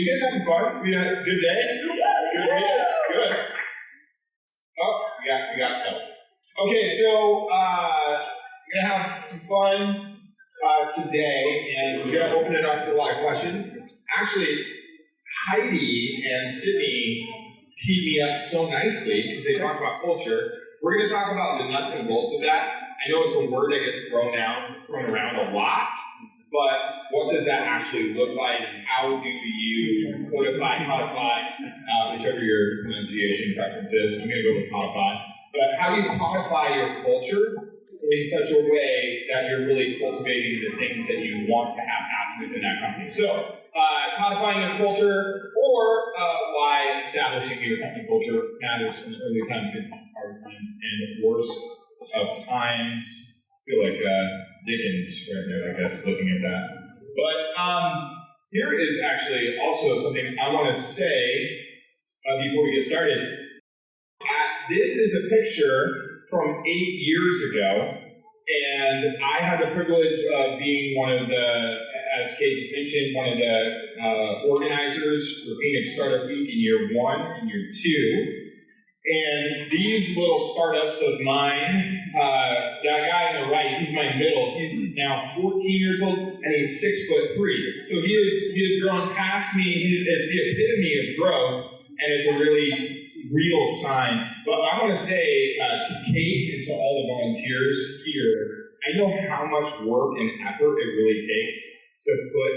You guys having fun? We had a good day? Good. Oh, we got stuff. Okay, so we're going to have some fun today, and we're going to open it up to a lot of questions. Actually, Heidi and Sydney teed me up so nicely because they talk about culture. We're going to talk about the nuts and bolts of that. I know it's a word that gets thrown around a lot, but what does that actually look like? How do you codify, whichever your pronunciation preference is? I'm going to go with codify. But how do you codify your culture in such a way that you're really cultivating the things that you want to have happen within that company? So, codifying your culture, or why establishing your company culture matters in the early times, good times, hard times, and worst of times. I feel like Dickens right there, I guess, looking at that. But here is actually also something I want to say before we get started. This is a picture from 8 years ago, and I had the privilege of being one of the, as Kate just mentioned, one of the organizers for Phoenix Startup Week in year 1 and year 2. And these little startups of mine, that guy on the right, he's my middle. He's now 14 years old, and he's 6'3". So he has grown past me. It's the epitome of growth, and it's a really real sign. But I want to say to Kate and to all the volunteers here, I know how much work and effort it really takes to put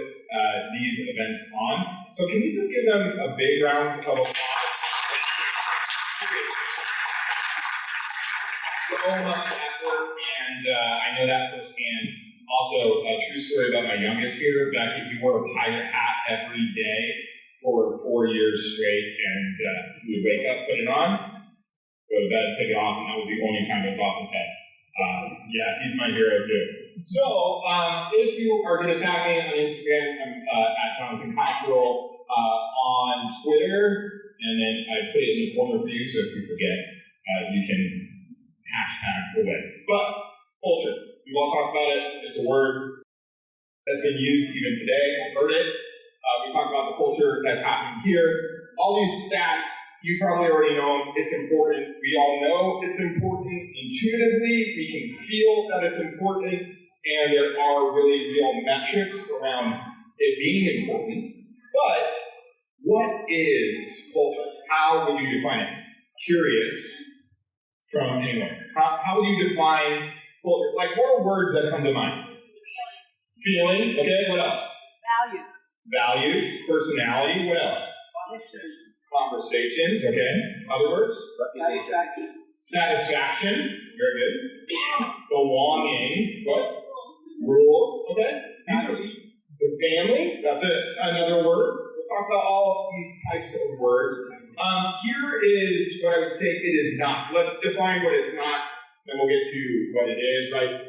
these events on. So can you just give them a big round of applause? So much effort, and I know that firsthand. Also, a true story about my youngest here. Becky, he wore a pirate hat every day for 4 years straight, and he would wake up, put it on, go to bed, take it off, and that was the only time it was off his head. Yeah, he's my hero too. So, if you are going to tag me on Instagram, I'm at Jonathan Cottrell, on Twitter, and then I put it in the corner for you, so if you forget, you can hashtag away. But culture, we've all talked about it. It's a word that's been used even today. I've heard it. We talk about the culture that's happening here. All these stats, you probably already know them. It's important. We all know it's important. Intuitively, we can feel that it's important, and there are really real metrics around it being important. But what is culture? How would you define it? Curious from anyone. How would you define culture? Like, what are words that come to mind? Feeling. Okay, what else? Values, personality, what else? Conversations, okay. Other words? Satisfaction, very good. Belonging, what? Rules, okay. These are the family, that's another word. We'll talk about all these types of words. Here is what I would say it is not. Let's define what it's not, then we'll get to what it is, right?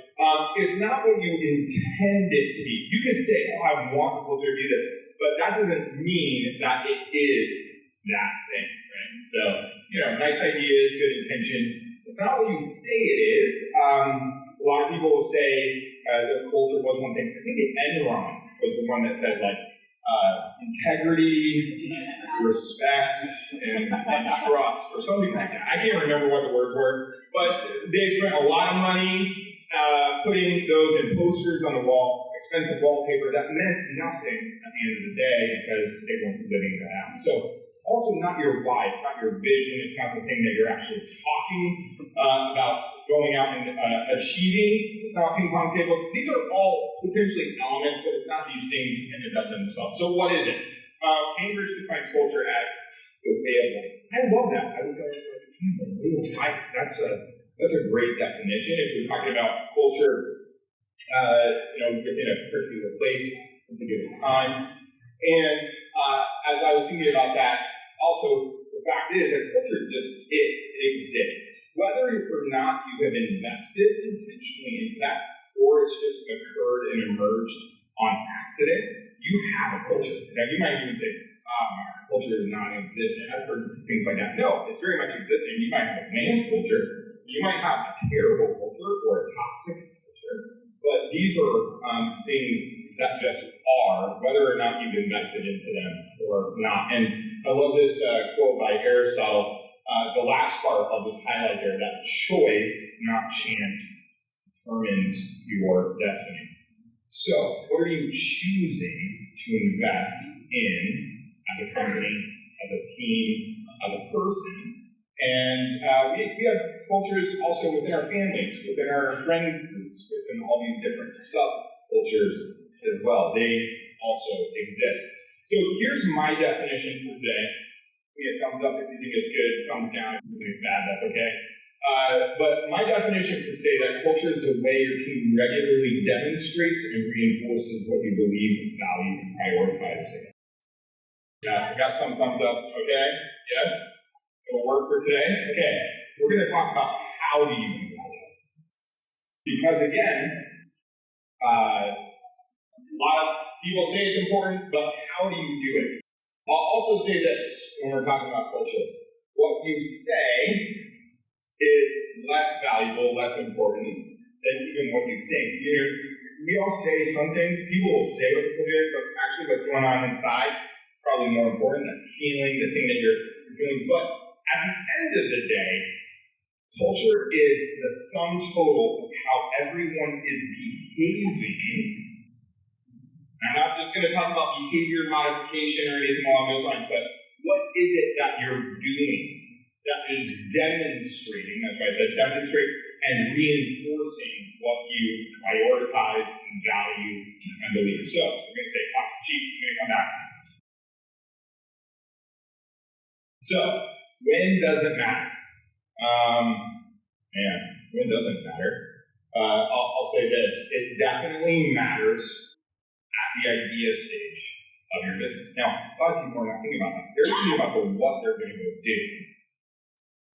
It's not what you intend it to be. You could say, oh, I want culture to do this, but that doesn't mean that it is that thing, right? So, nice ideas, good intentions. It's not what you say it is. A lot of people will say that culture was one thing. I think the Enron was the one that said, like, integrity, respect, and trust, or something like that. I can't remember what the words were, but they spent a lot of money putting those in posters on the wall, expensive wallpaper that meant nothing at the end of the day because they weren't living that out. So it's also not your why, it's not your vision, it's not the thing that you're actually talking about going out and achieving. It's not ping pong tables. These are all potentially elements, but it's not these things in and of themselves. So what is it? Cambridge defines culture as the way of life. I love that. I would go the way of life. That's a great definition. If you're talking about culture, within a particular place, at a given time. And as I was thinking about that, also the fact is that culture just is. It exists. Whether or not you have invested intentionally into that, or it's just occurred and emerged on accident, you have a culture. Now, you might even say, culture is non-existent. I've heard things like that. No, it's very much existing. You might have a man's culture. You might have a terrible culture or a toxic culture. But these are things that just are, whether or not you've invested into them or not. And I love this quote by Aristotle. The last part I'll just highlight there, that choice, not chance, determines your destiny. So, what are you choosing to invest in as a company, as a team, as a person? And we have cultures also within our families, within our friend groups, within all these different subcultures as well. They also exist. So here's my definition for today. Give me a thumbs up if you think it's good, thumbs down if you think it's bad, that's okay. But my definition for today, that culture is a way your team regularly demonstrates and reinforces what you believe, value, and prioritize. I got some thumbs up, okay? Yes? It'll work for today? Okay. We're going to talk about how do you do that. Because again, a lot of people say it's important, but how do you do it? I'll also say this when we're talking about culture. What you say is less valuable, less important than even what you think. You know, we all say some things. People will say what they're doing, but actually what's going on inside is probably more important. That feeling, the thing that you're feeling. But at the end of the day, culture is the sum total of how everyone is behaving. I'm not just going to talk about behavior modification or anything along those lines, but what is it that you're doing that is demonstrating, that's why I said demonstrate, and reinforcing what you prioritize and value and believe. So, we're going to say talk's cheap, we're going to come back. So, when does it matter? When does it matter? I'll say this, it definitely matters at the idea stage of your business. Now, a lot of people are not thinking about that. They're thinking about what they're going to go do.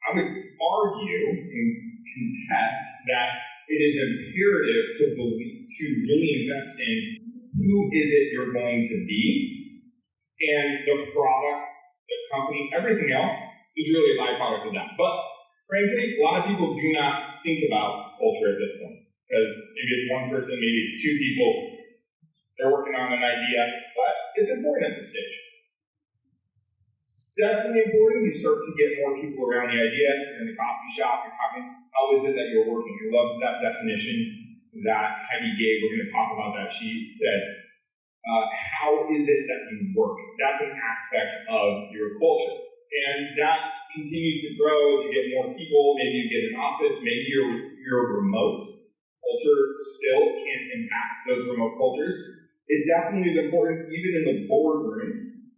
I would argue and contest that it is imperative to really invest in who is it you're going to be, and the product, the company, everything else is really a byproduct of that. But frankly, a lot of people do not think about culture at this point, because maybe it's one person, maybe it's two people, they're working on an idea, but it's important at this stage. It's definitely important. You start to get more people around the idea in the coffee shop. You're talking, how is it that you're working? I love that definition that Heidi gave. We're going to talk about that. She said, how is it that you work? That's an aspect of your culture. And that continues to grow as you get more people. Maybe you get an office. Maybe you're remote. Culture still can impact those remote cultures. It definitely is important, even in the boardroom.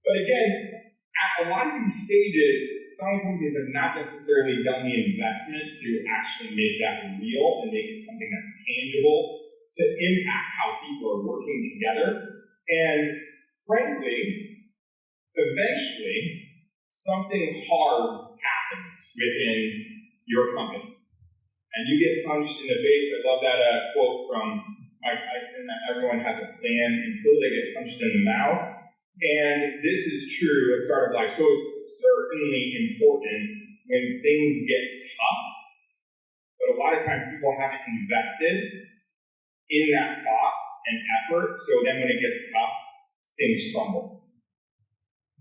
But again, at a lot of these stages, some companies have not necessarily done the investment to actually make that real and make it something that's tangible to impact how people are working together. And frankly, eventually, something hard happens within your company. And you get punched in the face. I love that quote from Mike Tyson, that everyone has a plan until they get punched in the mouth. And this is true of startup life. So it's certainly important when things get tough. But a lot of times people haven't invested in that thought and effort. So then when it gets tough, things crumble.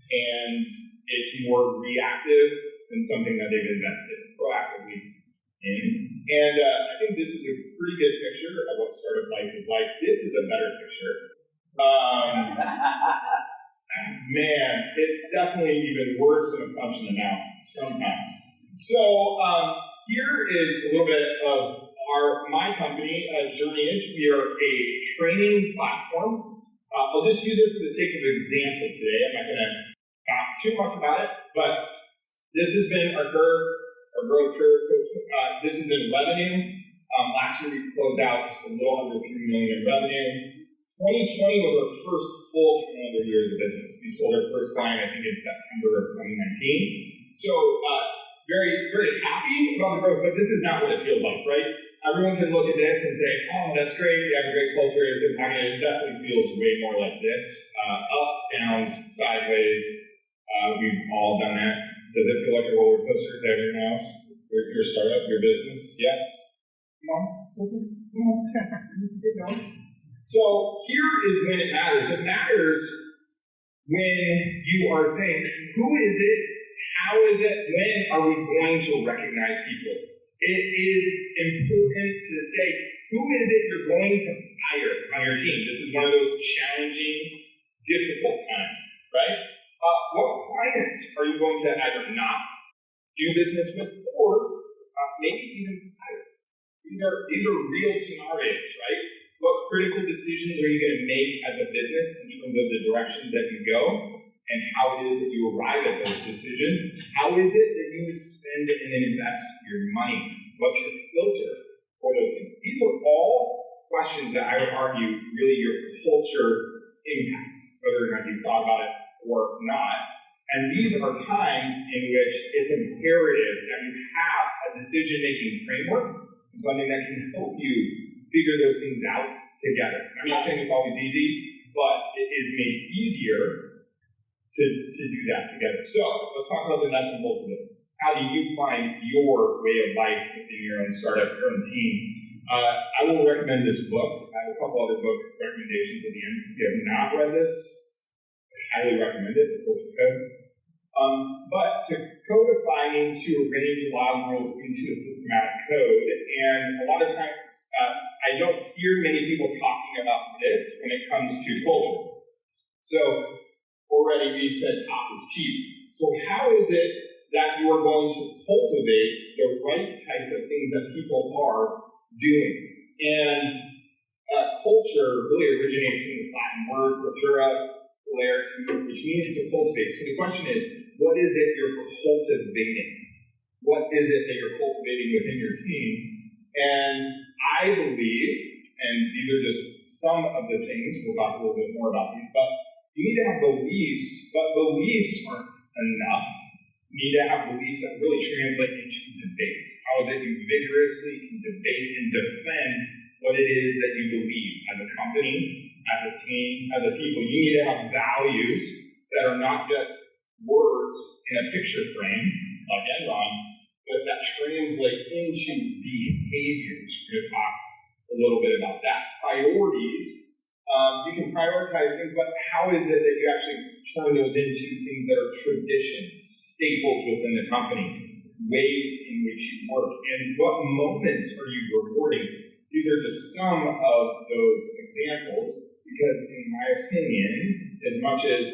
And it's more reactive than something that they've invested proactively in. And I think this is a pretty good picture of what startup life is like. This is a better picture. Man, it's definitely even worse than a punch in the mouth sometimes. So here is a little bit of my company, Journeyage. We are a training platform. I'll just use it for the sake of example today. I'm not going to talk too much about it, but this has been our growth curve. So this is in revenue. Last year we closed out just a little under $3 million in revenue. 2020 was our first full calendar year as a business. We sold our first client, I think, in September of 2019. So very, very happy about the growth, but this is not what it feels like, right? Everyone can look at this and say, oh, that's great, we have a great culture, it's impacting. It definitely feels way more like this. Ups, downs, sideways, we've all done that. Does it feel like a roller coaster to everyone else? Your startup, your business? Yes? Come on, yes, we need to get going. So here is when it matters. It matters when you are saying, who is it, how is it, when are we going to recognize people? It is important to say, who is it you're going to hire on your team? This is one of those challenging, difficult times, right? What clients are you going to either not do business with, or maybe even hire? These are real scenarios, right? What critical decisions are you going to make as a business in terms of the directions that you go, and how it is that you arrive at those decisions? How is it that you spend and invest your money? What's your filter for those things? These are all questions that I would argue really your culture impacts, whether or not you thought about it or not. And these are times in which it's imperative that you have a decision-making framework, and something that can help you figure those things out together. I'm not saying it's always easy, but it is made easier to do that together. So let's talk about the nuts and bolts of this. How do you find your way of life within your own startup, your own team? I will recommend this book. I have a couple other book recommendations at the end. If you have not read this, I highly recommend it. The Culture Code. But to codify means to arrange log rules into a systematic code. And a lot of times, I don't hear many people talking about this when it comes to culture. So already we said top is cheap. So how is it that you are going to cultivate the right types of things that people are doing? And culture really originates from this Latin word, cultura, which means to cultivate. So the question is, what is it you're cultivating? What is it that you're cultivating within your team? And I believe, and these are just some of the things, we'll talk a little bit more about these, but you need to have beliefs, but beliefs aren't enough. You need to have beliefs that really translate into debates. How is it you vigorously can debate and defend what it is that you believe as a company, as a team, as a people? You need to have values that are not just words in a picture frame, like Enron, but that translate into behaviors. We're going to talk a little bit about that. Priorities. You can prioritize things, but how is it that you actually turn those into things that are traditions, staples within the company, ways in which you work, and what moments are you rewarding? These are just some of those examples, because in my opinion, as much as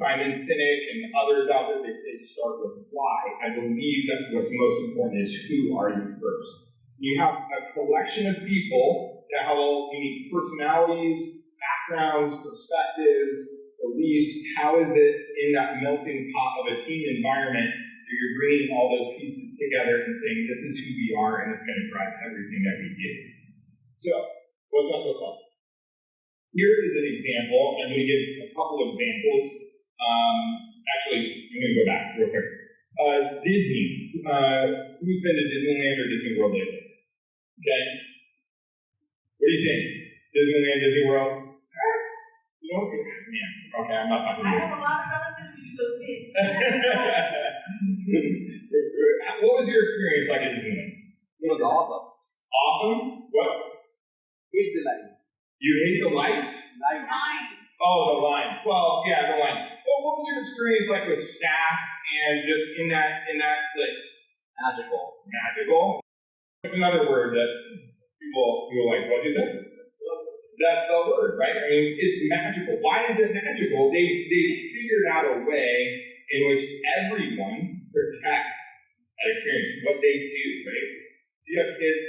Simon Sinek and others out there, they say start with why. I believe that what's most important is who are you first. You have a collection of people that have all unique personalities, backgrounds, perspectives, beliefs. How is it in that melting pot of a team environment that you're bringing all those pieces together and saying this is who we are and it's going to drive everything that we do? So, what's that look like? Here is an example. I'm going to give a couple examples. Actually, I'm going to go back real quick. Disney. Who's been to Disneyland or Disney World lately? Okay. What do you think? Disneyland, Disney World? You know, man. Okay, I'm not talking about it. I have a lot of relatives who do those things. What was your experience like at Disneyland? It was awesome. Awesome? What? Hate the lights. You hate the lights? Lines. Oh, the lines. Well, yeah, the lines. Well, what was your experience like with staff and just in that place? Magical. Magical? That's another word that people like, what do you say? That's the word, right? I mean, it's magical. Why is it magical? They figured out a way in which everyone protects that experience, what they do, right? You have kids,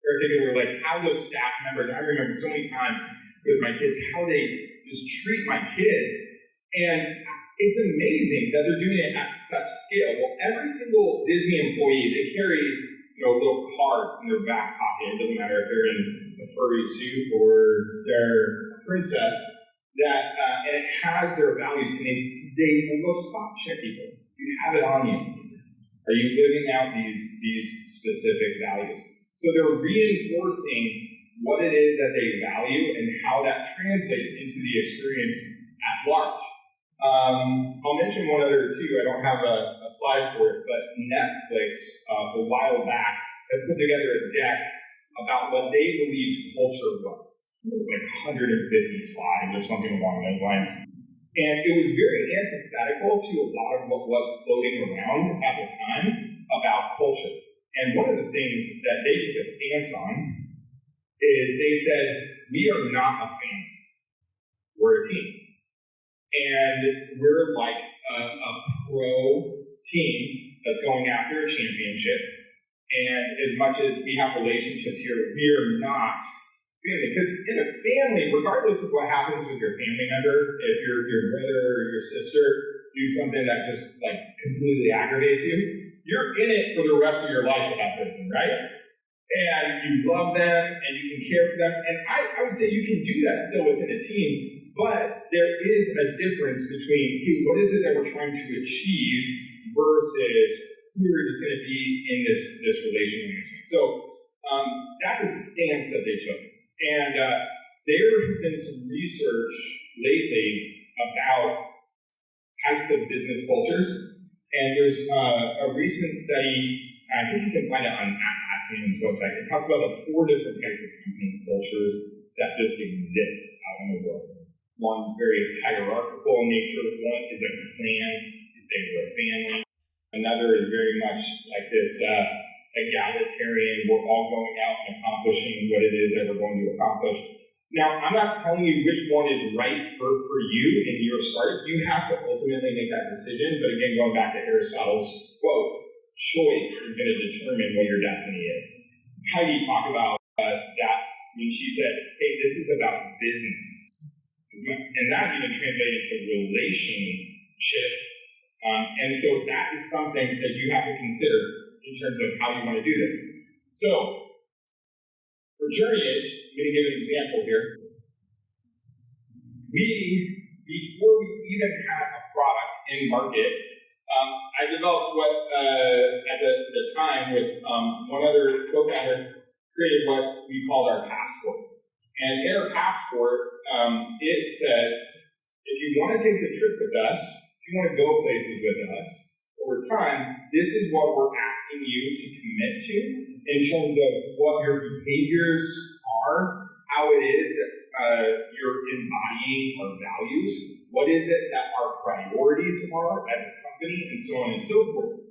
particularly, like how those staff members, I remember so many times with my kids, how they just treat my kids, and it's amazing that they're doing it at such scale. Well, every single Disney employee, they carry a little card in their back pocket. It doesn't matter if they're in a furry suit or they're a princess, that and it has their values, and they will go spot check people. You have it on you. Are you living out these specific values? So they're reinforcing what it is that they value and how that translates into the experience at large. I'll mention one other too. I don't have a slide for it, but Netflix a while back had put together a deck about what they believed culture was. It was like 150 slides or something along those lines. And it was very antithetical to a lot of what was floating around at the time about culture. And one of the things that they took a stance on is they said, we are not a family, we're a team. And we're like a pro team that's going after a championship. And as much as we have relationships here, we are not family. Because in a family, regardless of what happens with your family member, if your brother or your sister do something that just like completely aggravates you, you're in it for the rest of your life with that person, right? And you love them and you can care for them. And I would say you can do that still within a team, but there is a difference between, hey, what is it that we're trying to achieve versus who we're just going to be in this relational engagement. So that's a stance that they took. And there has been some research lately about types of business cultures. And there's a recent study, I think you can find it on Atlassian's website. It talks about the 4 different types of company cultures that just exist out in the world. One's very hierarchical in nature. One is a clan, it's a family. Another is very much like this egalitarian, we're all going out and accomplishing what it is that we're going to accomplish. Now, I'm not telling you which one is right for you in your startup. You have to ultimately make that decision. But again, going back to Aristotle's quote, choice is going to determine what your destiny is. Heidi talked about that when she said, hey, this is about business. And that even translated into relationships. And so that is something that you have to consider in terms of how you want to do this. So, for Journeyage, I'm going to give an example here. Before we even had a product in market, I developed what, at the time, with one other co-founder, created what we called our passport. And in our passport, it says, if you want to take the trip with us, if you want to go places with us, over time, this is what we're asking you to commit to in terms of what your behaviors are, how it is that you're embodying our values, what is it that our priorities are as a company, and so on and so forth.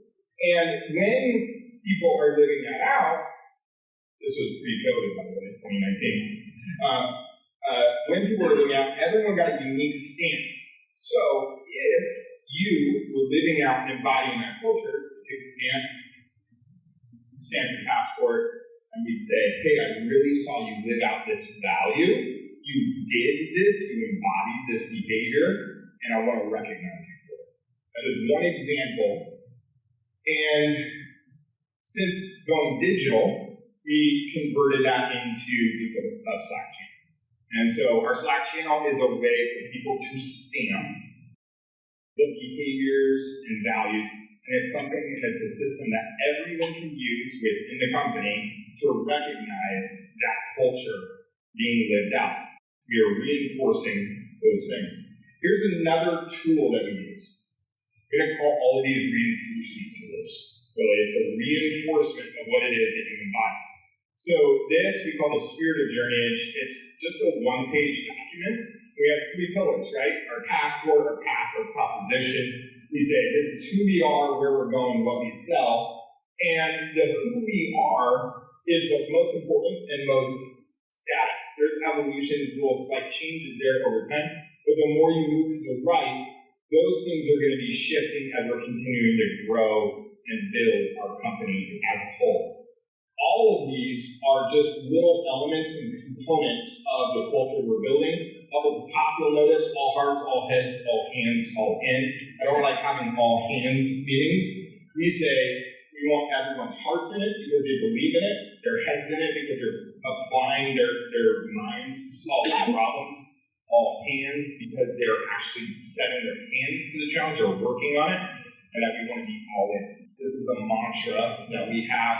And when people are living that out, this was pre-COVID, by the way, 2019. When people were living out, everyone got a unique stamp. So if you were living out and embodying that culture, you take a stamp your passport, and we'd say, hey, I really saw you live out this value. You did this, you embodied this behavior, and I want to recognize you for it. That is one example. And since going digital, we converted that into just a Slack channel. And so our Slack channel is a way for people to stamp the behaviors and values, and it's something, and it's a system that everyone can use within the company to recognize that culture being lived out. We are reinforcing those things. Here's another tool that we use. We're going to call all of these reinforcement tools. Really, it's a reinforcement of what it is that you embody. So this we call the Spirit of Journeyage. It's just a one-page document. We have 3 pillars, right? Our passport, our path, our proposition. We say this is who we are, where we're going, what we sell. And the who we are is what's most important and most static. There's evolutions, little slight changes there over time. But the more you move to the right, those things are going to be shifting as we're continuing to grow and build our company as a whole. All of these are just little elements and components of the culture we're building. Up at the top, you'll notice all hearts, all heads, all hands, all in. I don't like having all hands meetings. We say we want everyone's hearts in it because they believe in it, their heads in it because they're applying their minds to solve problems, all hands because they're actually setting their hands to the challenge, they're working on it, and that we want to be all in. This is a mantra that we have.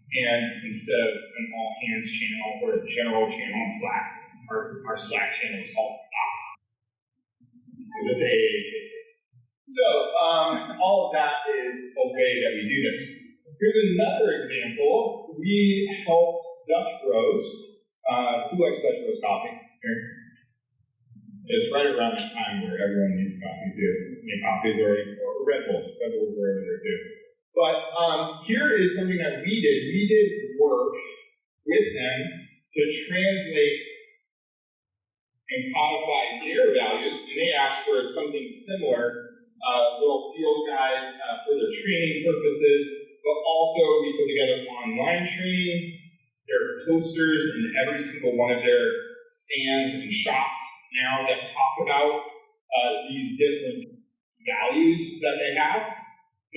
And instead of an all-hands channel or a general channel on Slack, our Slack channel is called POP. Because it's AAK. So, all of that is a way that we do this. here's another example. We helped Dutch Bros. Who likes Dutch Bros coffee? Here. It's right around the time where everyone needs coffee too. Any coffees or Red Bulls. Red Bulls were over there too. But here is something that we did. We did work with them to translate and codify their values, and they asked for something similar, a little field guide for their training purposes, but also we put together online training, their posters in every single one of their stands and shops now that talk about these different values that they have,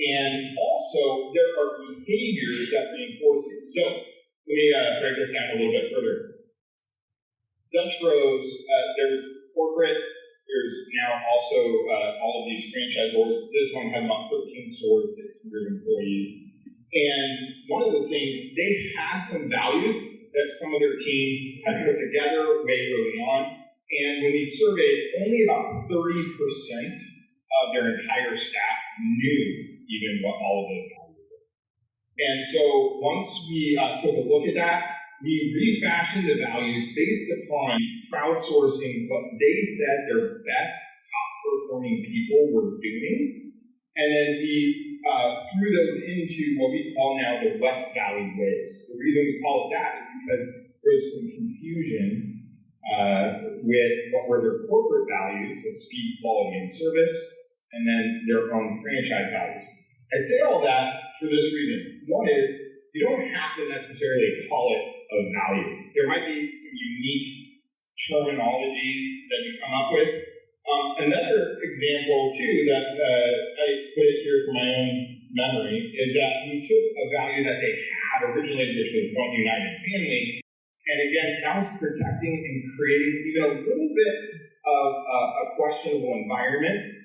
and also there are behaviors that reinforce it. So let me break this down a little bit further. Dutch Bros, there's corporate, there's now also all of these franchisors. This one has about 13 stores, 600 employees. And one of the things, they had some values that some of their team had put together way early on. And when we surveyed, only about 30% of their entire staff knew even what all of those values were. And so once we took a look at that, we refashioned the values based upon crowdsourcing what they said their best top-performing people were doing, and then we threw those into what we call now the West Valley ways. The reason we call it that is because there's some confusion with what were their corporate values, so speed, quality, and service, and then their own franchise values. I say all that for this reason. One is, you don't have to necessarily call it a value. There might be some unique terminologies that you come up with. Another example, too, that I put it here for my own memory, is that we took a value that they had originally, which was One United Family, and again, that was protecting and creating even a little bit of a questionable environment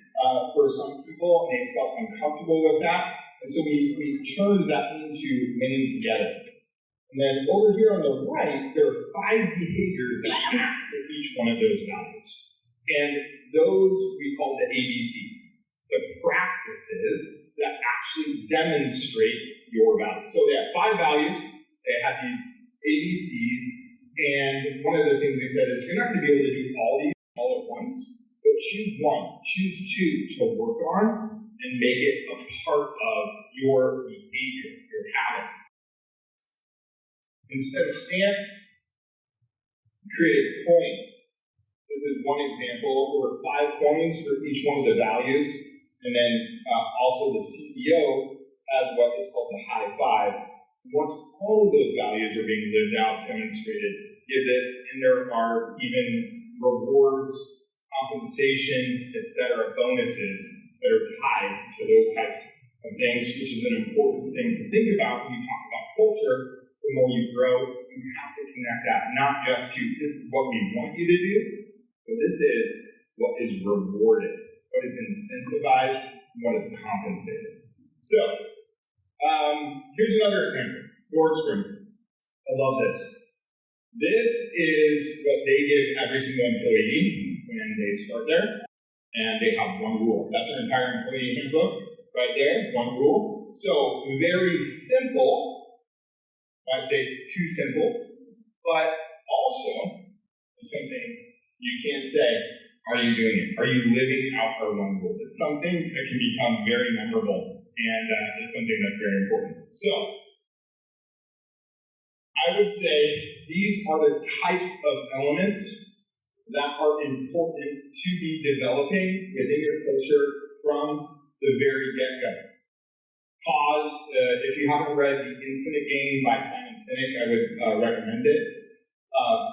for some people, and they felt uncomfortable with that. And so we turned that into winning together. And then over here on the right, there are 5 behaviors that map to each one of those values. And those we call the ABCs, the practices that actually demonstrate your values. So they have 5 values, they have these ABCs, and one of the things we said is you're not going to be able to do all these all at once, but choose one, choose 2 to work on and make it a part of your behavior, your habit. Instead of stamps, create coins. This is one example. Over 5 coins for each one of the values, and then also the CEO has what is called the high 5. Once all of those values are being lived out, demonstrated, give this, and there are even rewards, compensation, etc., bonuses that are tied to those types of things, which is an important thing to think about when you talk about culture. The more you grow, you have to connect that not just to this is what we want you to do, but this is what is rewarded, what is incentivized, and what is compensated. So, here's another example. Nordstrom. I love this. This is what they give every single employee when they start there, and they have one rule. That's their entire employee handbook right there, one rule. So, very simple. I say too simple, but also it's something you can't say, are you doing it? Are you living out our one rule? It's something that can become very memorable, and it's something that's very important. So, I would say these are the types of elements that are important to be developing within your culture from the very get-go. Pause. If you haven't read The Infinite Game by Simon Sinek, I would recommend it.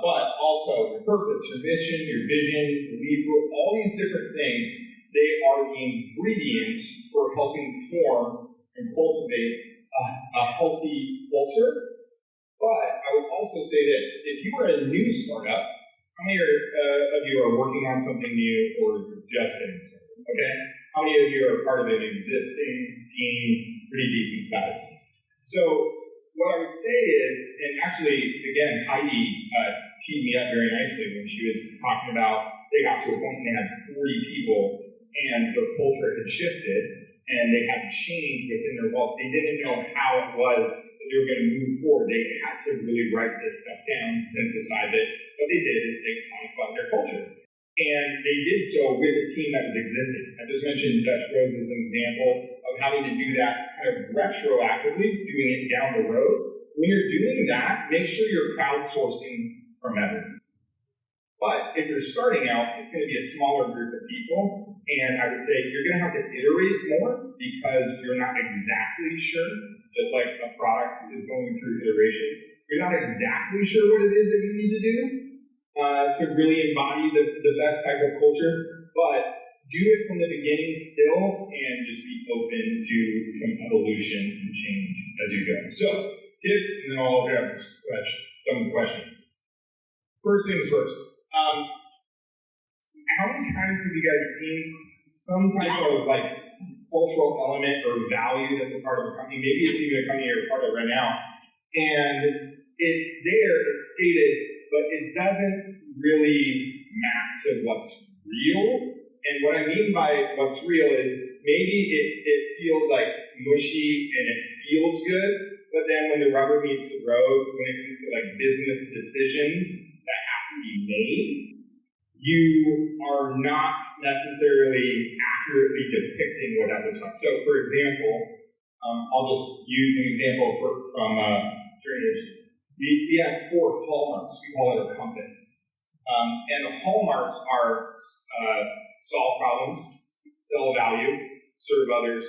But also your purpose, your mission, your vision, belief, all these different things, they are the ingredients for helping form and cultivate a healthy culture. But I would also say this, if you are a new startup, how many of you are working on something new or just getting started? Okay? How many of you are part of an existing team, pretty decent size? So what I would say is, and actually, again, Heidi teed me up very nicely when she was talking about they got to a point when they had 40 people and their culture had shifted, and they had change within their walls. They didn't know how it was that they were going to move forward. They had to really write this stuff down, synthesize it. What they did is they codified their culture. And they did so with a team that was existing. I just mentioned Dutch Bros as an example of having to do that kind of retroactively, doing it down the road. When you're doing that, make sure you're crowdsourcing from everyone. But if you're starting out, it's going to be a smaller group of people, and I would say you're going to have to iterate more because you're not exactly sure, just like a product is going through iterations. You're not exactly sure what it is that you need to do to really embody the best type of culture, but do it from the beginning still and just be open to some evolution and change as you go. So, tips, and then I'll open up some questions. First things first. How many times have you guys seen some type of like cultural element or value that's a part of a company? Maybe it's even a company you're a part of right now, and it's there, it's stated, but it doesn't really map to what's real. And what I mean by what's real is maybe it feels like mushy and it feels good, but then when the rubber meets the road, when it comes to like business decisions that have to be made, you are not necessarily accurately depicting what that looks like. So, for example, I'll just use an example from Journeyage. We have 4 hallmarks. We call it a compass. And the hallmarks are solve problems, sell value, serve others,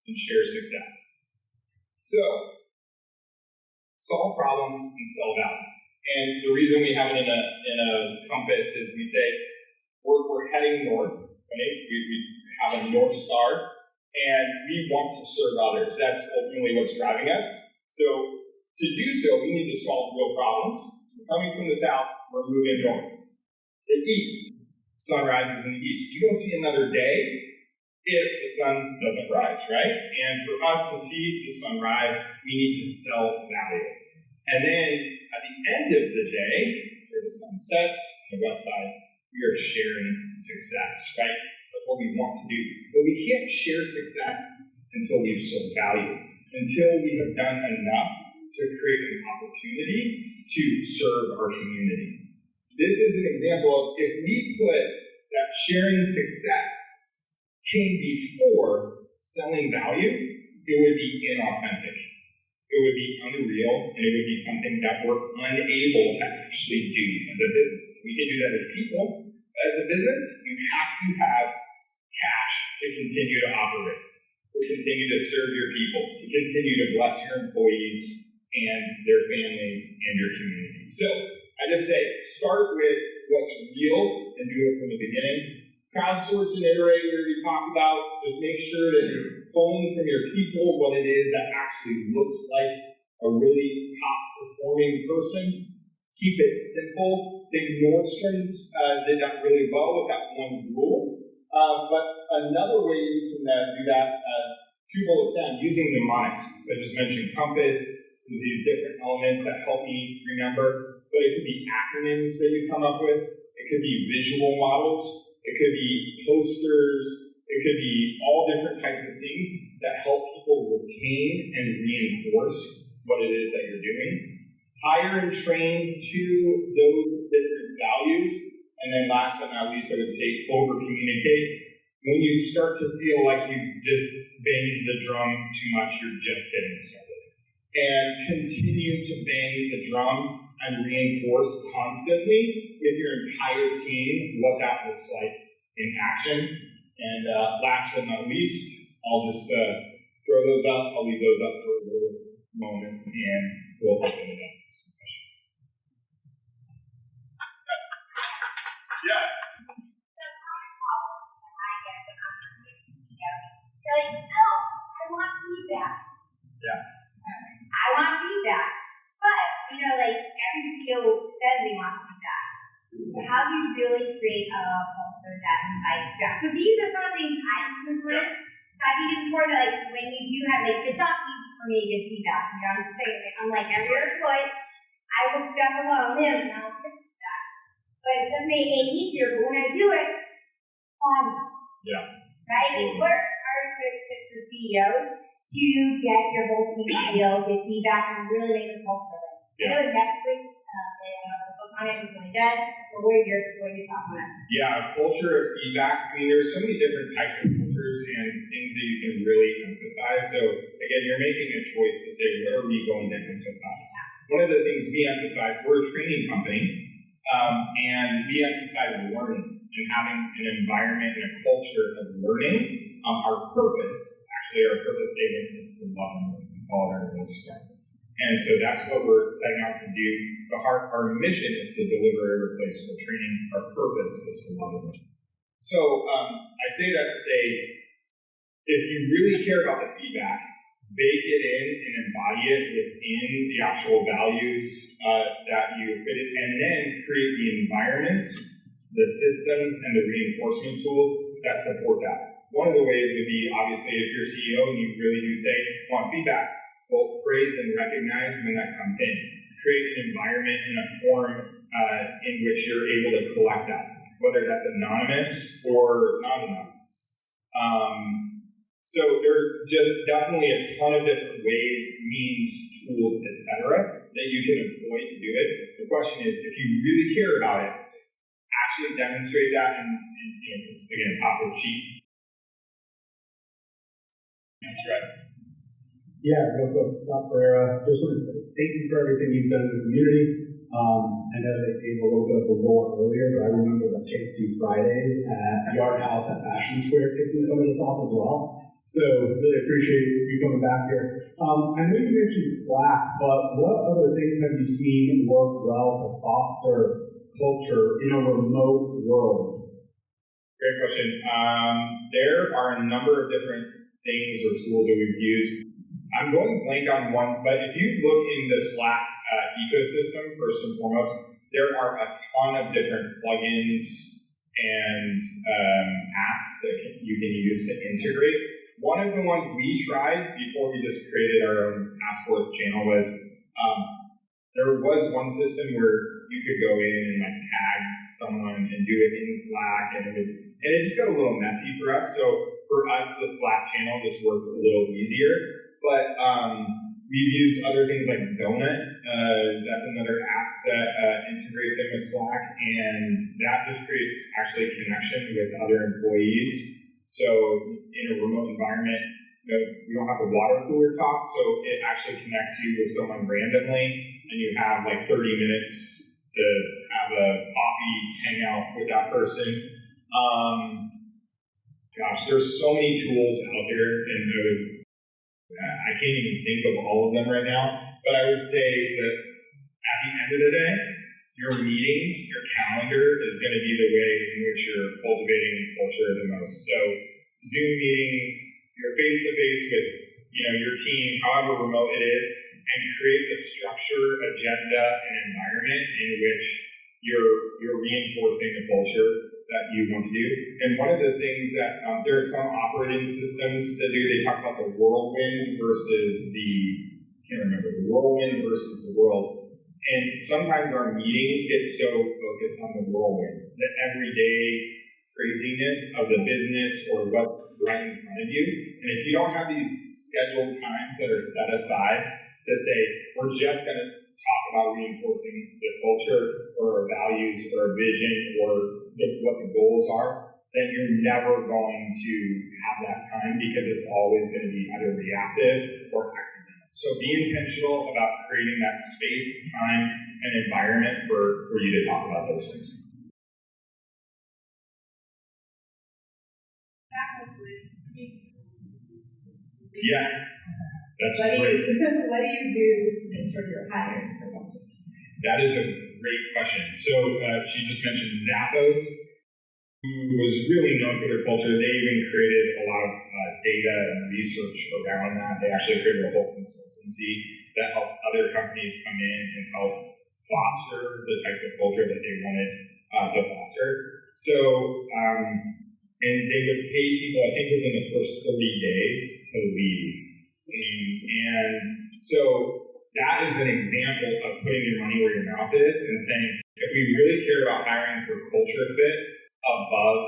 and share success. So, solve problems and sell value. And the reason we have it in a compass is we say we're heading north, right? We have a North Star, and we want to serve others. That's ultimately what's driving us. So to do so, we need to solve real problems. So we're coming from the south, we're moving north. The east, sun rises in the east. You don't see another day if the sun doesn't rise, right? And for us to see the sun rise, we need to sell value. And then at the end of the day, where the sun sets on the west side, we are sharing success, right? That's what we want to do. But we can't share success until we've sold value, until we have done enough to create an opportunity to serve our community. This is an example of if we put that sharing success came before selling value, it would be inauthentic. It would be unreal, and it would be something that we're unable to actually do as a business. We can do that as people, but as a business, you have to have cash to continue to operate, to continue to serve your people, to continue to bless your employees and their families and your community. So I just say, start with what's real and do it from the beginning. Crowdsource and iterate, we already talked about. Just make sure that you're pulling from your people what it is that actually looks like a really top-performing person. Keep it simple. I think Nordstrom's did that really well with that one rule. But another way you can do that, 2 bullets down, using mnemonics. So I just mentioned compass. There's these different elements that help me remember. But it could be acronyms that you come up with. It could be visual models. It could be posters. It could be all different types of things that help people retain and reinforce what it is that you're doing. Hire and train to those different values. And then last but not least, I would say over-communicate. When you start to feel like you just banged the drum too much, you're just getting started. And continue to bang the drum and reinforce constantly with your entire team what that looks like in action. And last but not least, I'll just throw those up. I'll leave those up for a little moment, and we'll open it up to some questions. Yes. Yes. They're like, oh, I want feedback. Yeah. I want feedback. But, like every video says they want feedback. So how do you really create a culture that invites feedback? So these are some of the things I prefer. So I think it's important that when you do have it's not easy for me to get feedback. I'm just saying, I'm like every other employee, I will step along him and I'll get feedback. But it doesn't make it easier, but when I do it, fun. Yeah. Right? What are the quick tips for CEOs to get your whole team to feel, get feedback, and really make the culture of it. I know Netflix, they have a book on it, it's really good, but what are your thoughts on it? Yeah, a culture of feedback. I mean, there's so many different types of cultures and things that you can really emphasize. So again, you're making a choice to say, what are we going to emphasize? One of the things we emphasize, we're a training company, and we emphasize learning and having an environment and a culture of learning. Our purpose, actually our purpose statement is to love and learn. We call it our North Star. And so that's what we're setting out to do. Our mission is to deliver a replaceable training. Our purpose is to love and learn. So I say that to say, if you really care about the feedback, bake it in and embody it within the actual values that you fit it, and then create the environments, the systems, and the reinforcement tools that support that. One of the ways would be, obviously, if you're CEO and you really do say, want feedback, well, praise and recognize when that comes in. Create an environment and a forum in which you're able to collect that, whether that's anonymous or non-anonymous. So there are definitely a ton of different ways, means, tools, etc., that you can employ to do it. The question is, if you really care about it, actually demonstrate that, and again, top is cheap. That's right. Yeah, real quick, Scott Ferreira. Just want to say thank you for everything you've done in the community. I know they gave a little bit of a lore earlier, but I remember the Fancy Fridays at Yard House at Fashion Square kicking some of this off as well. So really appreciate you coming back here. I know you mentioned Slack, but what other things have you seen work well to foster culture in a remote world? Great question. There are a number of different things or tools that we've used. I'm going blank on one, but if you look in the Slack ecosystem, first and foremost, there are a ton of different plugins and apps that you can use to integrate. One of the ones we tried before we just created our own Passport channel was, there was one system where you could go in and like tag someone and do it in Slack, and it just got a little messy for us. So for us, the Slack channel just worked a little easier. But we've used other things like Donut. That's another app that integrates in with Slack, and that just creates actually a connection with other employees. So in a remote environment, we don't have a water cooler talk, so it actually connects you with someone randomly, and you have like 30 minutes to have a coffee hangout with that person. Gosh, there's so many tools out there, and I can't even think of all of them right now, but I would say that at the end of the day, your meetings, your calendar is going to be the way in which you're cultivating culture the most. So Zoom meetings, you're face-to-face with your team, however remote it is, and create a structure, agenda, and environment in which you're reinforcing the culture that you want to do. And one of the things that there are some operating systems that do, they talk about the whirlwind versus the whirlwind versus the world. And sometimes our meetings get so focused on the whirlwind, the everyday craziness of the business or what's right in front of you. And if you don't have these scheduled times that are set aside to say, we're just going to talk about reinforcing the culture or our values or our vision or what the goals are, then you're never going to have that time because it's always going to be either reactive or accidental. So be intentional about creating that space, time, and environment for you to talk about those things. Yeah, that's great. What do you do to make sure you're hiring for culture? That is a great question. So she just mentioned Zappos, who was really known for their culture. They even created a lot of data and research around that. They actually created a whole consultancy that helped other companies come in and help foster the types of culture that they wanted to foster. So, and they would pay people, I think, within the first 30 days to leave. And so that is an example of putting your money where your mouth is and saying, if we really care about hiring for culture fit above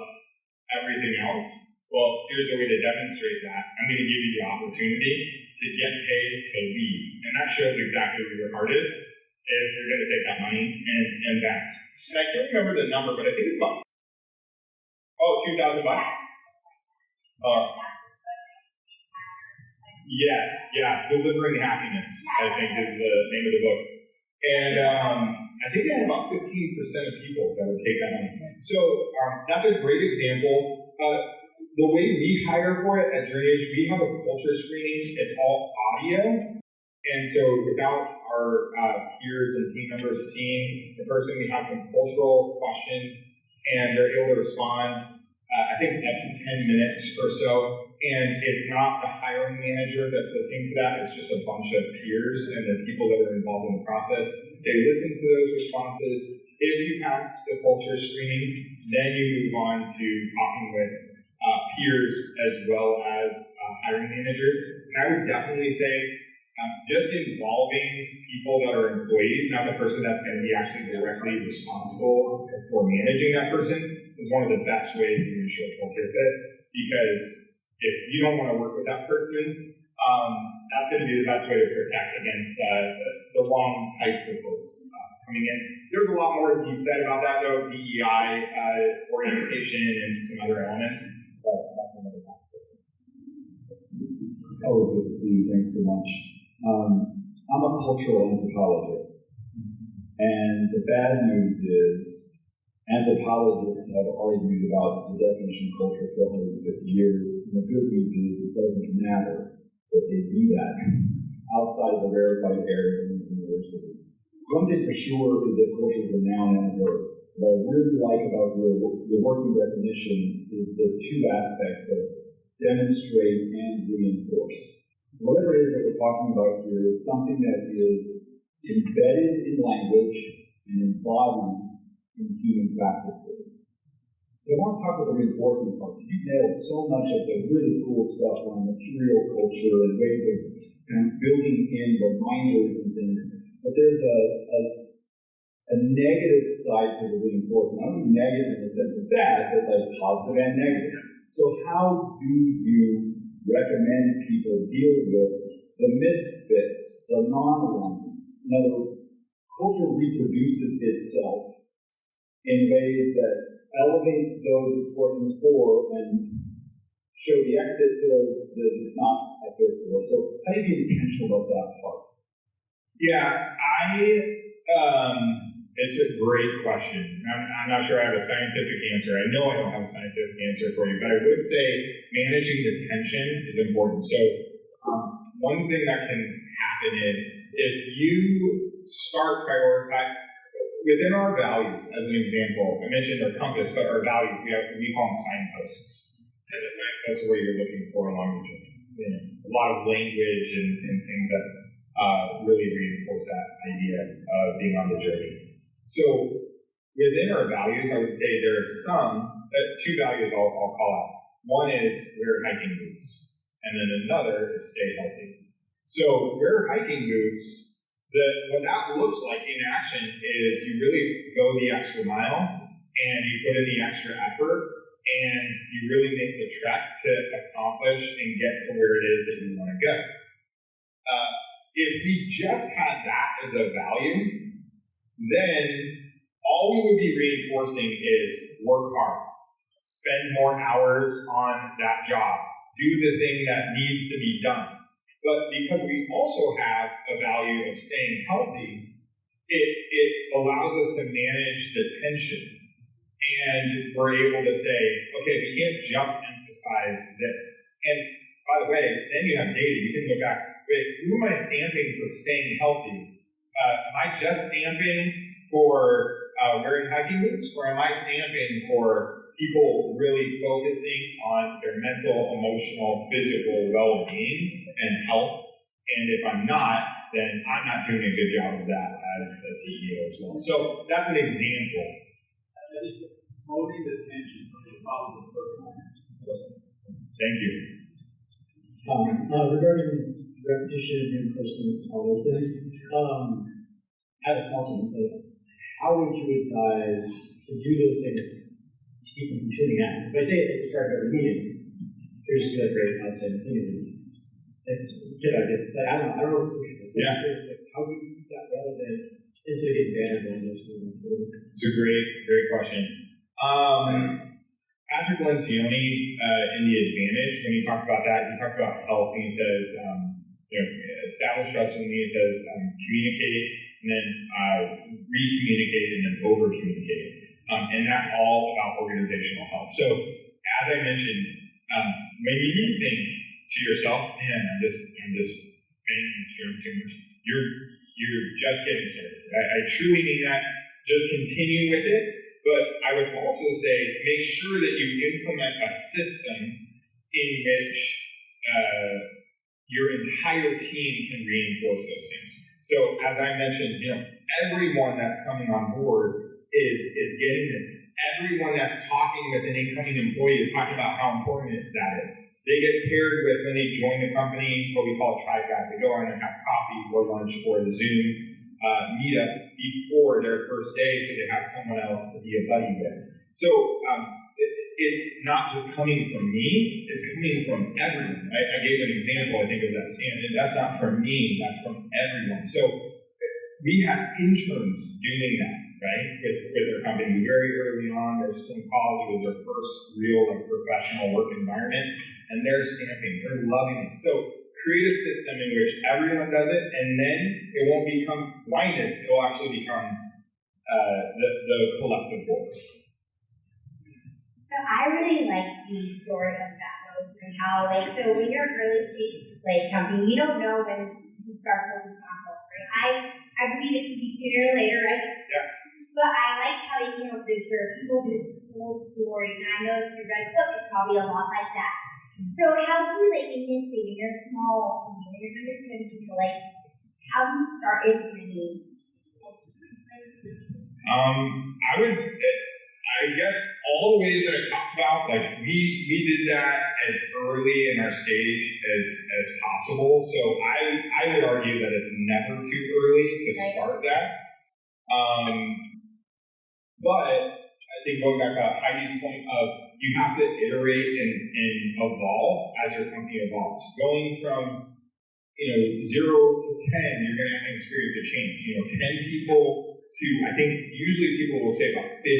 everything else, Well, here's a way to demonstrate that. I'm going to give you the opportunity to get paid to leave. And that shows exactly where your heart is if you're going to take that money and invest. And I can't remember the number, but I think it's about, $2,000? Yes, yeah, Delivering Happiness, I think is the name of the book. And I think they had about 15% of people that would take that money. So that's a great example. The way we hire for it at Journeyage, we have a culture screening. It's all audio. And so without our peers and team members seeing the person, we have some cultural questions and they're able to respond, I think up to 10 minutes or so. And it's not the hiring manager that's listening to that, it's just a bunch of peers and the people that are involved in the process. They listen to those responses. If you pass the culture screening, then you move on to talking with peers as well as hiring managers. And I would definitely say just involving people that are employees, not the person that's going to be actually directly responsible for managing that person, is one of the best ways you can show culture fit. Because if you don't want to work with that person, that's going to be the best way to protect against the wrong types of folks coming in. There's a lot more to be said about that, though, DEI, orientation, and some other elements. Oh, good to see you. Thanks so much. I'm a cultural anthropologist, and the bad news is anthropologists have argued about the definition of culture for 150 years, and the good news is it doesn't matter that they do that outside the rarefied air of universities. One thing for sure is that culture is a noun and a verb. What I really like about your working definition is the two aspects of demonstrate and reinforce. Whatever it is that we're talking about here is something that is embedded in language and embodied in human practices. I want to talk about the reinforcement part. You nailed so much of the really cool stuff on material culture and ways of building in reminders and things, but there's a negative side to the reinforcement. I don't mean negative in the sense of bad, but like positive and negative. So how do you recommend people deal with the misfits, the non-alignments? In other words, culture reproduces itself in ways that elevate those it's working for and show the exit to those that it's not a fit for. So how do you be intentional about that part? Yeah, it's a great question. I'm not sure I have a scientific answer. I know I don't have a scientific answer for you, but I would say managing the tension is important. So one thing that can happen is if you start prioritizing within our values, as an example, I mentioned our compass, but our values, we call them signposts. And the signposts are what you're looking for along the journey. A lot of language and things that really reinforce that idea of being on the journey. So within our values, I would say there are two values I'll call out. One is wear hiking boots, and then another is stay healthy. So wear hiking boots, what that looks like in action is you really go the extra mile, and you put in the extra effort, and you really make the trek to accomplish and get to where it is that you want to go. If we just had that as a value, then all we would be reinforcing is work hard, spend more hours on that job, do the thing that needs to be done. But because we also have a value of staying healthy, it allows us to manage the tension. And we're able to say, okay, we can't just emphasize this. And by the way, then you have data. You can go back, wait, who am I stamping for staying healthy? Am I just stamping for wearing hiking boots, or am I stamping for people really focusing on their mental, emotional, physical well-being and health? And if I'm not, then I'm not doing a good job of that as a CEO as well. So that's an example. Promoting the tension of the positive performance. Thank you. Regarding repetition and reinforcement, all those things, I have a small team. How would you advise to do those things to keep them from tuning out? If I say it at the start of every meeting, here's a good outside opinion. Good idea. Like, I don't know if it's Yeah. like, how do you keep that relevant instead of getting banned on this moving forward? It's a great question. Patrick Lencioni, in The Advantage, when he talks about that, he talks about health, and he says, establish trust, and he says, communicate, and then re-communicate, and then over-communicate. And that's all about organizational health. So, as I mentioned, when you think to yourself, man, I'm just banging this drum too much, you're just getting started. I truly mean that. Just continue with it. But I would also say, make sure that you implement a system in which your entire team can reinforce those things. So, as I mentioned, everyone that's coming on board is getting this. Everyone that's talking with an incoming employee is talking about how important that is. They get paired with, when they join the company, what we call a tribe. They go on and have coffee or lunch or a Zoom meetup before their first day, so they have someone else to be a buddy with. So it's not just coming from me, it's coming from everyone. I gave an example, I think, of that stand-in. That's not from me, that's from everyone. So we had interns doing that, right, with our company. Very early on, they're still in college, it was their first real professional work environment, and they're stamping, they're loving it. So create a system in which everyone does it, and then it won't become blindness, it will actually become the collective voice. So I really like the story of that roast and how, so when you're an early stage company, you don't know when to start focusing on culture. I believe it should be sooner or later, right? Yeah. But I like how they came up with this where people do cool stories, and I know if you read the book, it's probably a lot like that. So how do you initiate in your small community, you're 100 people, how do you start implementing? I guess all the ways that I talked about, we did that as early in our stage as possible. So I would argue that it's never too early to start that. But I think going back to Heidi's point of, you have to iterate and evolve as your company evolves. Going from 0 to 10, you're going to experience a change. 10 people to, I think usually people will say about 50.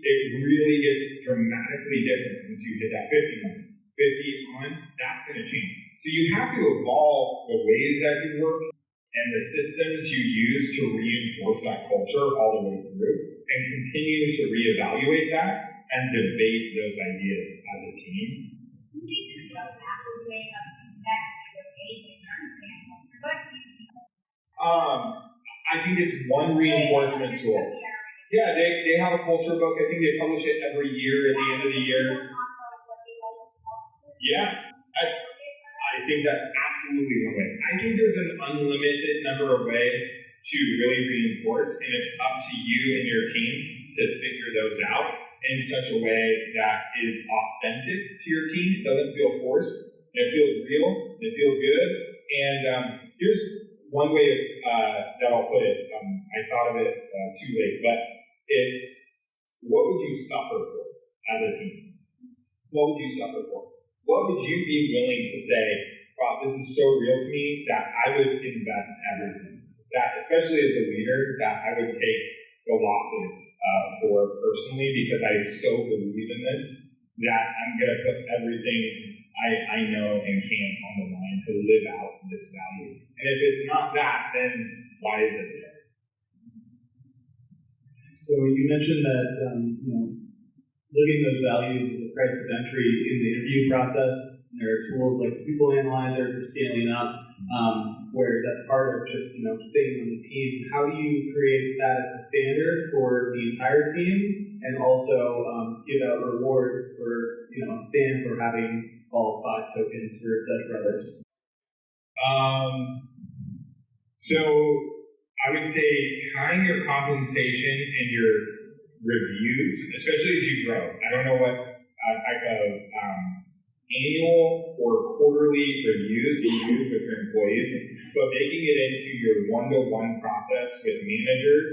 It really gets dramatically different once you hit that 50 number. 50 on, that's going to change. So you have to evolve the ways that you work and the systems you use to reinforce that culture all the way through, and continue to reevaluate that and debate those ideas as a team. I think it's one reinforcement tool. Yeah, they have a culture book. I think they publish it every year at the end of the year. Yeah, I think that's absolutely one way. I think there's an unlimited number of ways to really reinforce, and it's up to you and your team to figure those out in such a way that is authentic to your team. It doesn't feel forced. It feels real. It feels good. And here's one way that I'll put it. I thought of it too late, but it's, what would you suffer for as a team? What would you suffer for? What would you be willing to say, wow, this is so real to me that I would invest everything? That, especially as a leader, that I would take the losses for personally, because I so believe in this that I'm going to put everything I know and can on the line to live out this value. And if it's not that, then why is it there? So you mentioned that living those values is a price of entry in the interview process. There are tools like People Analyzer for scaling up, where that's part of just staying on the team. How do you create that as a standard for the entire team, and also give out rewards for a stand for having all 5 tokens for Dutch Brothers? So I would say tying your compensation and your reviews, especially as you grow. I don't know what type of annual or quarterly reviews you use with your employees, but making it into your one-to-one process with managers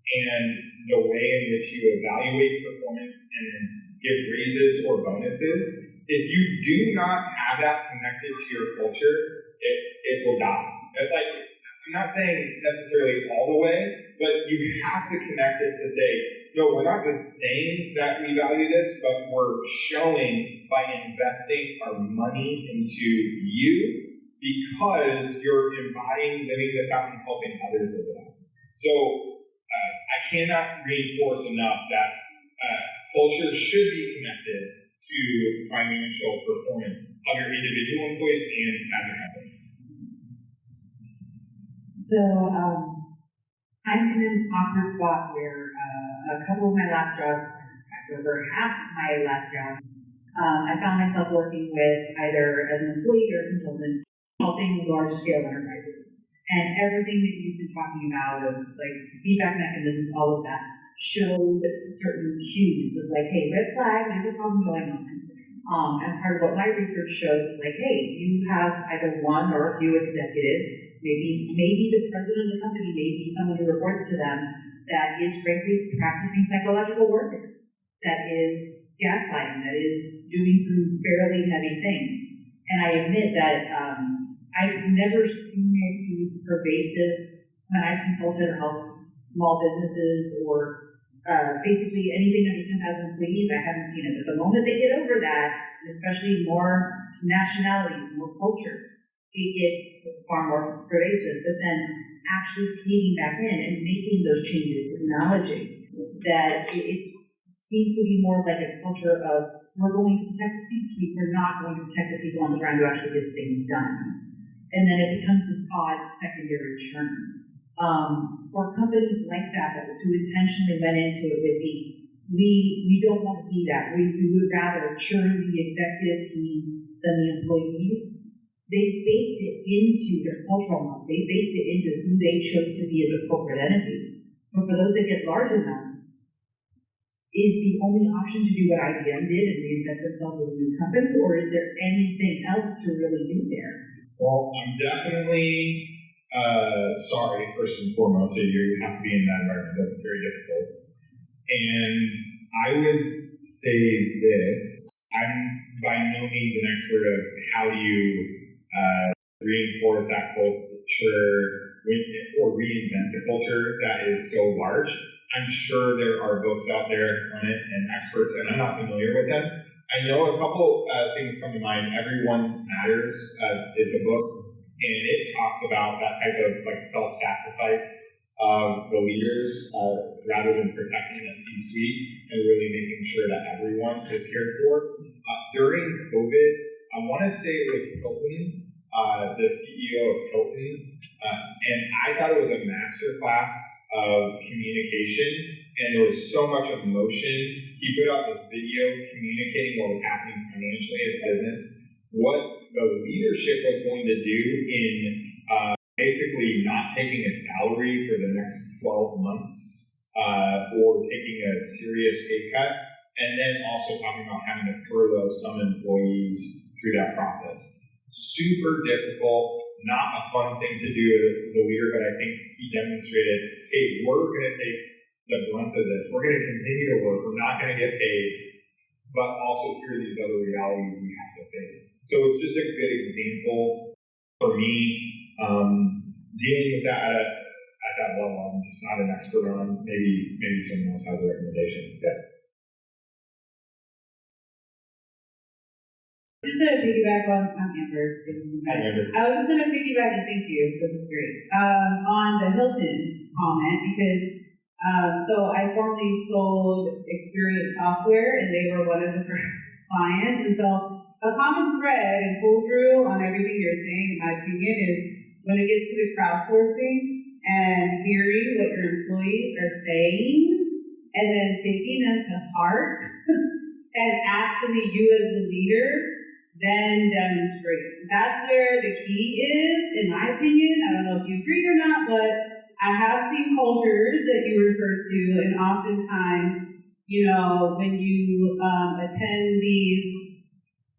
and the way in which you evaluate performance and then give raises or bonuses if you do not have that connected to your culture, it will die. Like, I'm not saying necessarily all the way, but you have to connect it to say, no, we're not just saying that we value this, but we're showing by investing our money into you because you're embodying, living this out, and helping others live it out. So I cannot reinforce enough that culture should be connected to financial performance of your individual employees and as a company. So I'm in an awkward spot where a couple of my last jobs, over half of my last job, I found myself working with either as an employee or a consultant, helping large-scale enterprises. And everything that you've been talking about, of like feedback mechanisms, all of that, showed certain cues of like, hey, red flag, there's a problem going on. And part of what my research showed was like, hey, you have either one or a few executives, maybe the president of the company, maybe someone who reports to them, that is frankly practicing psychological warfare, that is gaslighting, that is doing some fairly heavy things. And I admit that I've never seen it be pervasive when I've consulted or helped small businesses or basically anything under 10,000 employees. I haven't seen it. But the moment they get over that, and especially more nationalities, more cultures, it gets far more pervasive. But then actually feeding back in and making those changes, acknowledging that it seems to be more like a culture of we're going to protect the C-suite, we're not going to protect the people on the ground who actually gets things done. And then it becomes this odd secondary churn. For companies like Zappos, who intentionally went into it with we don't want to be that. We would rather churn the executive team than the employees. They baked it into their cultural model. They baked it into who they chose to be as a corporate entity. But for those that get large enough, is the only option to do what IBM did and reinvent themselves as a new company, or is there anything else to really do there? Well, I'm definitely sorry, first and foremost, that you have to be in that environment. That's very difficult. And I would say this, I'm by no means an expert of how do you reinforce that culture or reinvent a culture that is so large. I'm sure there are books out there on it and experts, and I'm not familiar with them. I know a couple things come to mind. Everyone Matters is a book, and it talks about that type of like self-sacrifice of the leaders rather than protecting the C-suite and really making sure that everyone is cared for. During COVID, I want to say it was Hilton, the CEO of Hilton, and I thought it was a masterclass of communication, and there was so much emotion. He put out this video communicating what was happening financially in business, what the leadership was going to do in basically not taking a salary for the next 12 months or taking a serious pay cut, and then also talking about having to furlough some employees through that process. Super difficult, not a fun thing to do as a leader, but I think he demonstrated, hey, we're going to take the brunt of this. We're going to continue to work. We're not going to get paid, but also here are these other realities we have to face. So it's just a good example for me dealing with that at that level. I'm just not an expert on. Maybe someone else has a recommendation. Yes. Just to piggyback on Amber, I was just going to piggyback and thank you, this is great, on the Hilton comment, because so I formerly sold Experience Software, and they were one of the first clients, and so a common thread and pull-through on everything you're saying, in my opinion, is when it gets to the crowdsourcing and hearing what your employees are saying, and then taking them to heart, and actually you as the leader then demonstrate. That's where the key is, in my opinion. I don't know if you agree or not, but I have seen cultures that you refer to, and oftentimes, you know, when you attend these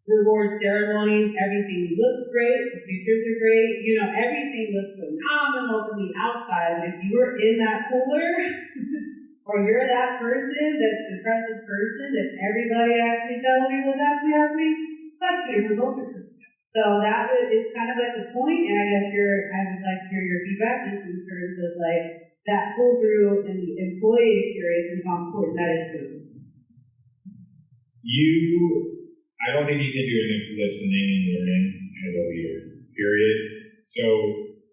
reward ceremonies, everything looks great, the pictures are great, you know, everything looks phenomenal from the outside. And if you were in that cooler, or you're that person that's the trusted person that everybody actually tells you what's actually happening, That's different culture. So that is kind of like the point, and I guess I would like to hear your feedback just in terms of like that pull through and the employee experience and how important that is for them. I don't think you can do enough listening and learning as a leader, period. So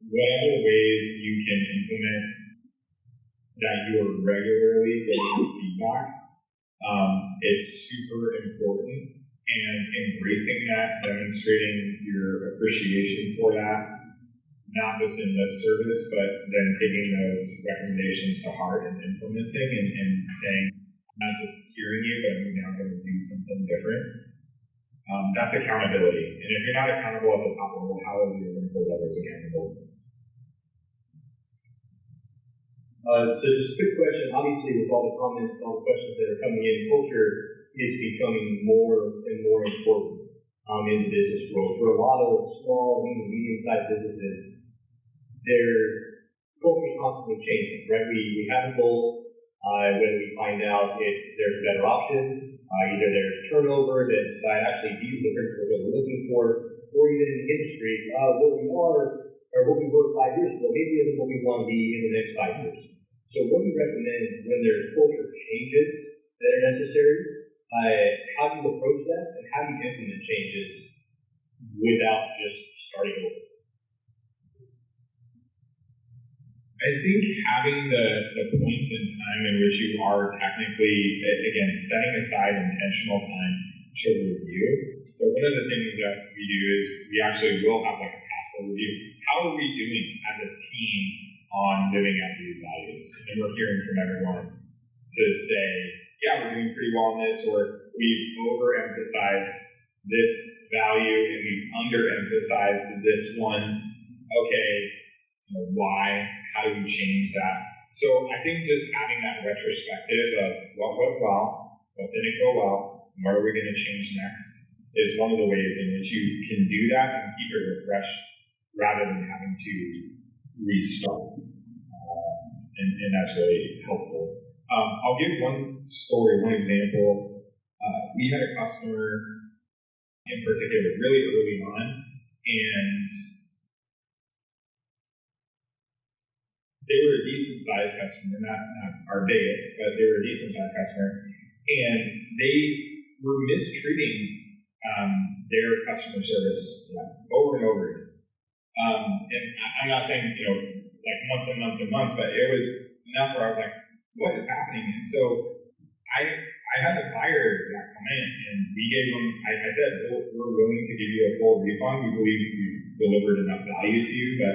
whatever ways you can implement that you are regularly getting feedback, it's super important. And embracing that, demonstrating your appreciation for that, not just in lip service, but then taking those recommendations to heart and implementing and saying, not just hearing you, but I'm now going to do something different. That's accountability. And if you're not accountable at the top level, how is your going to hold others accountable? So just a quick question. Obviously, with all the comments and all the questions that are coming in, culture is becoming more and more important in the business world. For a lot of small, medium-sized businesses, their culture is constantly changing, right? We have a goal. When we find out there's a better option, either there's turnover that decide actually these are the principles that we're looking for, or even in the industry, what we are or what we were 5 years ago maybe isn't what we want to be in the next 5 years. So what do you recommend when there's culture changes that are necessary? How do you approach that, and how do you implement changes without just starting over? I think having the points in time in which you are technically, again, setting aside intentional time to review. So one of the things that we do is we actually will have like a password review. How are we doing as a team on living out these values? And we're hearing from everyone to say, yeah, we're doing pretty well on this, or we've overemphasized this value and we've underemphasized this one. Okay, why? How do we change that? So I think just having that retrospective of what went well, what didn't go well, and what are we going to change next is one of the ways in which you can do that and keep it refreshed rather than having to restart. And that's really helpful. I'll give one story, one example. We had a customer in particular really early on, and they were a decent-sized customer, not our biggest, but they were a decent-sized customer, and they were mistreating their customer service over and over again. And I'm not saying, like months and months and months, but it was enough where I was like, what is happening? And so I had to fire that client, and we gave them, I said, we're willing to give you a full refund. We believe we've delivered enough value to you, but,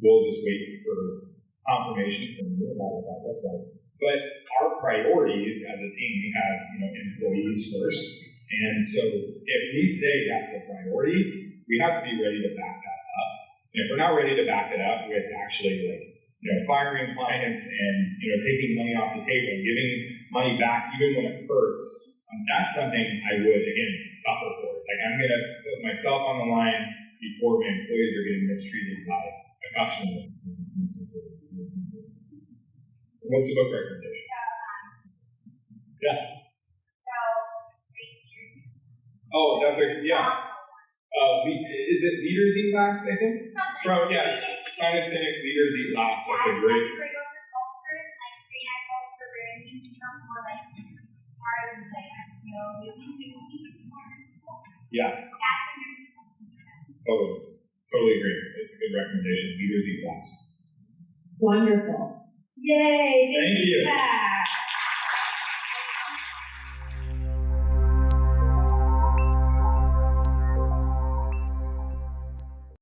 we'll just wait for confirmation from you about what that looks like. But our priority as a team, we have, employees first. And so if we say that's a priority, we have to be ready to back that up. And if we're not ready to back it up with actually firing clients and, taking money off the table, giving money back even when it hurts, that's something I would, again, suffer for. Like, I'm going to put myself on the line before my employees are getting mistreated by a customer. What's the book recommendation? Yeah. Oh, that's is it Leaders Eat Last, I think? Yes, Simon Sinek, Leaders Eat Last. That's a great. Yeah. Totally agree. It's a good recommendation. Leaders Eat Last. Wonderful. Yay! Thank you. Feedback.